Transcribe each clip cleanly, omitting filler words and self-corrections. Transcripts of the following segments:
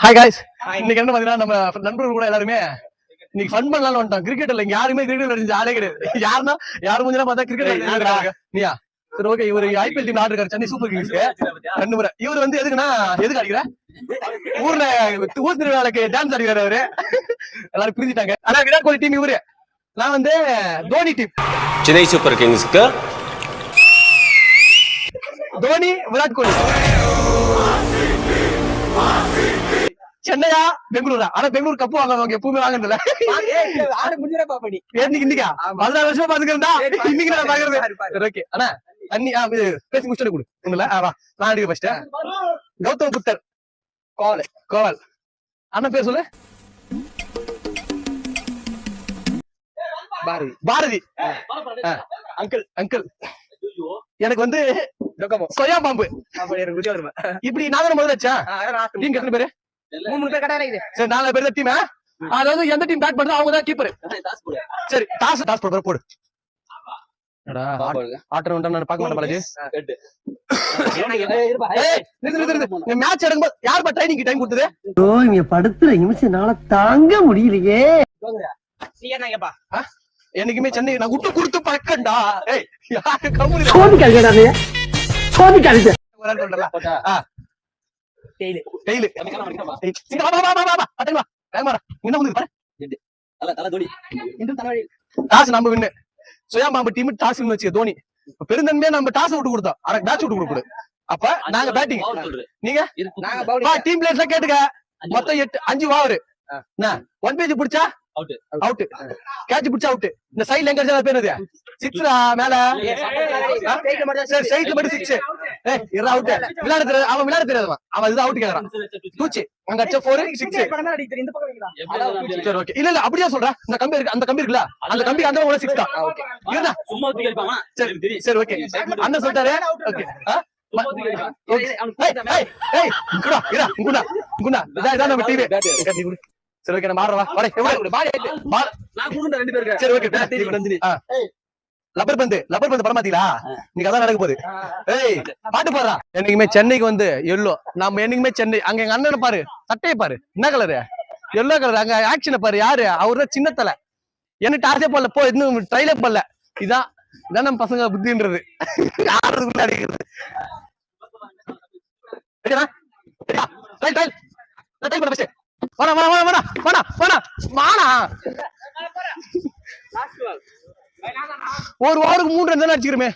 Hi guys, இன்னைக்கு என்ன பாத்தீங்கன்னா நம்ம நண்பர்கள் கூட எல்லாருமே இன்னைக்கு ஃபன் பண்ணலாம்னு வந்துட்டோம். கிரிக்கெட்ல இங்க யாருமே கிரிக்கெட் விளையாடுற ஆளே கிடையாது. யாருன்னா யாரும் கொஞ்சம் பார்த்தா கிரிக்கெட் விளையாடுறாங்க. நீயா சரி ஓகே. இவரு ஐபிஎல் டீம் ஆடுறாரு, சென்னை சூப்பர் கிங்ஸ் 2 முறை. இவர் வந்து எதுக்குன்னா எதுக்கு அடிக்கிற ஊர்ல ஊர் திருவிழாக்கு டான்ஸ் அடிக்கிறாரு அவரு. எல்லாரும் பிரிஞ்சுட்டாங்க. ஆனா விராட் கோலி டீம் இவரு, நான் வந்து தோனி டீம். சென்னை சூப்பர் கிங்ஸ்க்கு தோனி விராட் கோலி. சென்னையா பெங்களூரா? ஆனா பெங்களூர் கப்பு வாங்க எப்பவுமே வாங்குறதுல. இன்னைக்கா 14 வருஷமா பாத்துக்கிறா இன்னைக்கு நான் பாக்குறது. ஓகே அண்ணா தண்ணி பேசி முடிச்சுட்டு கொடு ஒண்ணுல. நான் அடிக்க ஃபர்ஸ்ட். கௌதம் புத்தர் கோவல் அண்ணன் பேர் சொல்லு. Bharathi uncle uncle. எனக்கு வந்து சொயா பாம்பு. இப்படி நான் முதல்ல வச்சேன். டீம் எத்தனை பேரு? 3 பேர் கடை இருக்குது. சரி 4 பேர் தான் டீம். அதாவது எந்த டீம் பேட் பண்ணுதோ அவங்க தான் கீப்பர். சரி டாஸ் போடு. என்னடா ஆட்டர் வந்தா நான் பார்க்க மாட்டேன் பாலாஜி. நிறுத்து. மேட்ச் எடுக்கும்போது யார் பா ட்ரைனிங் டைம் கொடுத்தது? ஓ இங்க படுத்துற நிமிஷம்னால தாங்க முடியலையே. நீ என்னங்கப்பா? என்னைக்குமே சென்னை நான் விட்டு கொடுத்து பக்கண்டா. ஏய் யாரு கம்முனு சோதிக்காதீங்க. டெய்லி நம்ம வின்னு. சுயாபாம்பு டீம் டாஸ் வச்சு தோனி பெருந்தன்மையா நம்ம டாஸ் விட்டு கொடுத்தோம். மேட்ச் விட்டு கொடுக்கூடாது. அப்ப நாங்க பேட்டிங், நீங்க டீம் பிளேயர்ஸ் கேட்டுக்க. மொத்தம் 5 ஓவர். 1 பேஜ் பிடிச்சா அவுட், கேட்ச் பிடிச்சா அவுட். இந்த சைடுல எங்க அடிச்சா பேர் அது 6 மேல சரி சைடுல மட்டும் 6. ஏய் இர அவுட். விளையாட தெரியாது அவன், விளையாட தெரியாதவன் அவன். இது அவுட் கேக்குறான். தூச்சி அங்க அடிச்ச 4 6. சரி ஓகே. இல்ல அப்படியே சொல்றேன். இந்த கம்பி இருக்கு, அந்த கம்பி இருக்குல, அந்த கம்பி அந்த 6 தான். இருடா சும்மா தூக்கி அடிப்பாங்க. சரி ஓகே அண்ணன் சொல்றாரு. ஓகே இதான் நம்ம டீம். சரி ஓகே நான் மாறவா வரேன். சரி ஓகே. லப்பர் பந்து படமாத்தீங்களா? நீங்க அதான் நடக்க போகுது. ஏய் பாட்டு பாடுறா. என்னைக்குமே சென்னைக்கு வந்து எல்லோ. நம்ம என்னைக்குமே சென்னை. அங்க எங்க அண்ணனை பாரு, சட்டையை பாரு என்ன கலரு, எல்லோ கலர். அங்க ஆக்ஷனை பாரு, யாரு அவருதான் சின்ன தலை. என்ன டார்ச்சே போடல, போ இன்னும் ட்ரைலே போடல. இதான் நம்ம பசங்க புத்தின்றது. யாருக்குள்ள அடிக்கிறது ஒரு ஓவருக்கு 3 ரன் தானே அடிச்சுக்கிறோமே.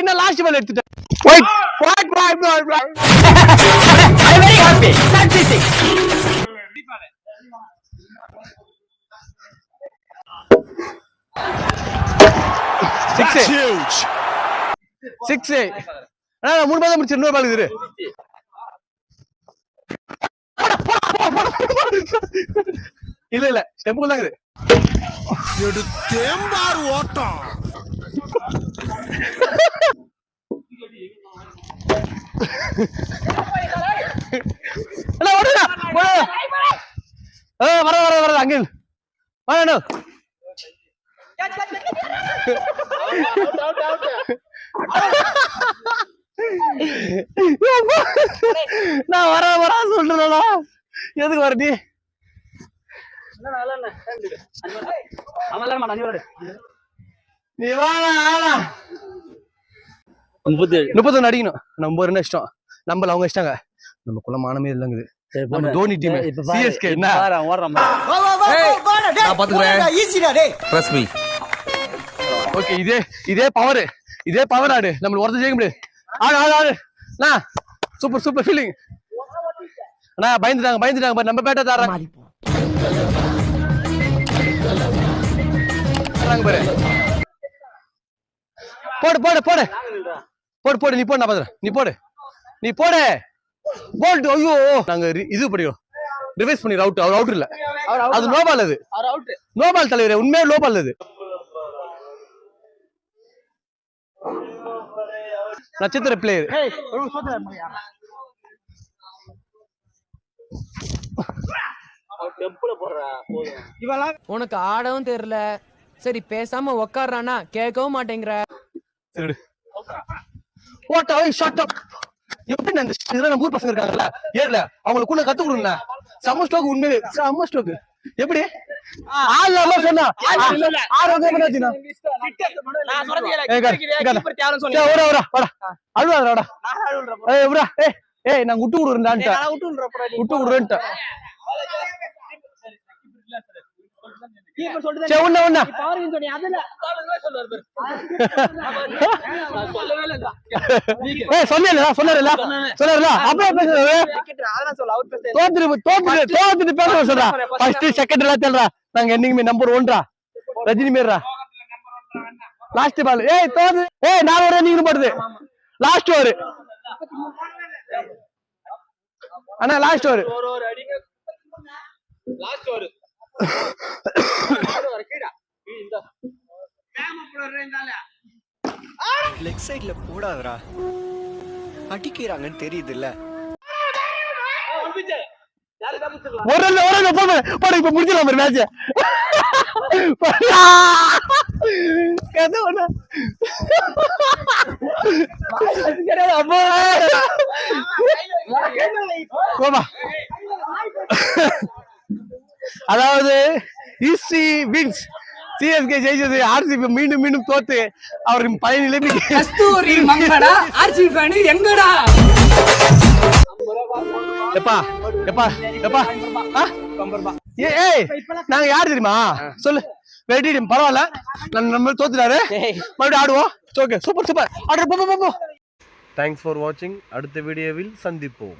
என்ன லாஸ்ட் பால் எடுத்துட்டேன். சிக்ஸ் 3 பால் முடிச்சு. இன்னொரு பால் இது. இல்ல ஸ்டெம்புக்கு தான் ஓட்டம். வர அங்கிள் வரணும். நான் வர சொல்றா. எதுக்கு வர நீ? நீ 31 அடிக்கணும். நம்ம ஒரு இஷ்டம், நம்மள அவங்க இஷ்டங்க. நமக்குள்ள மானமே இல்லங்குது. நம்ம தோனி டீம் சிஎஸ்கே என்ன ஓகே. இதே பவர் ஆடு. நம்மள ஒருத்தர் ஜெயிக்க முடியாது. ஆடு சூப்பர் ஃபீலிங். அண்ணா பயந்துட்டாங்க பாரு. நம்ம பேட்டை தாராங்க பாரு. போடு நீ போடு. நான் பாத்துறேன். நீ போடு போல்ட். ஐயோ நாங்க இது படிக்கிறோம், ரிவைஸ் பண்ணி அவுட். அவர் அவுட் இல்ல, அது நோபால். அது நோபால் தலைவரே, உண்மையா நோபால். அது நட்சத்திர பிளேயர். உனக்கு ஆடவும் தெரியல, சரி பேசாம உக்காடுறானா கேட்கவும் மாட்டேங்கிற. சரி ஓட்டா ஷாட் அப். எப்படி இந்த இதெல்லாம் நம்ம ஊர் பசங்க இருக்காங்கல்ல ஏர்ல அவங்களுக்கு கூட கத்து கொடுங்க. செம்ம ஸ்டோக், உண்மையிலே செம்ம ஸ்டோக். எப்படி ஆள் நம்ம சொன்னா ஆறு வந்து என்னாச்சுன்னா அழுவாடா ஏய் நாங்க விட்டு விடுறேன்டா விட்டு விடுறேன்ட்ட நாங்க என்னைக்குமே நம்பர் 1 ரஜினி மேரா லாஸ்ட் பால். ஏய் தோது ஏய் நான் ஒரு நீங்க போடுது லாஸ்ட் ஓவர் அண்ணா லாஸ்ட் ஓவர் லெக் சைடுல போடாதடா, அடிக்கிறாங்கன்னு தெரியுது இல்ல. ஒரு இப்ப முடிச்சிடலாம் ஒரு மேட்ச். அதாவது ஹிஸ்டரி வின்ஸ். சிஎஸ்கே ஜெயிச்சது, ஆர்சிபி மீண்டும் மீண்டும் தோத்து அவருக்கு பழைய நிலைமைக்கு கஸ்தூரி மங்கடா ஆர்சிபி ஃபேன் எங்கடா. எப்பா எப்பா எப்பா ஏய் நாங்க யாரு தெரியுமா சொல்லு. வெட்டி டீம் பரவாயில்ல, நம்ம தோத்துட்டாரு, மறுபடியும் ஆடுவோம். ஓகே சூப்பர் சூப்பர் ஆர்டர் போ. தேங்க்ஸ் ஃபார் வாட்சிங். அடுத்த வீடியோவில் சந்திப்போம்.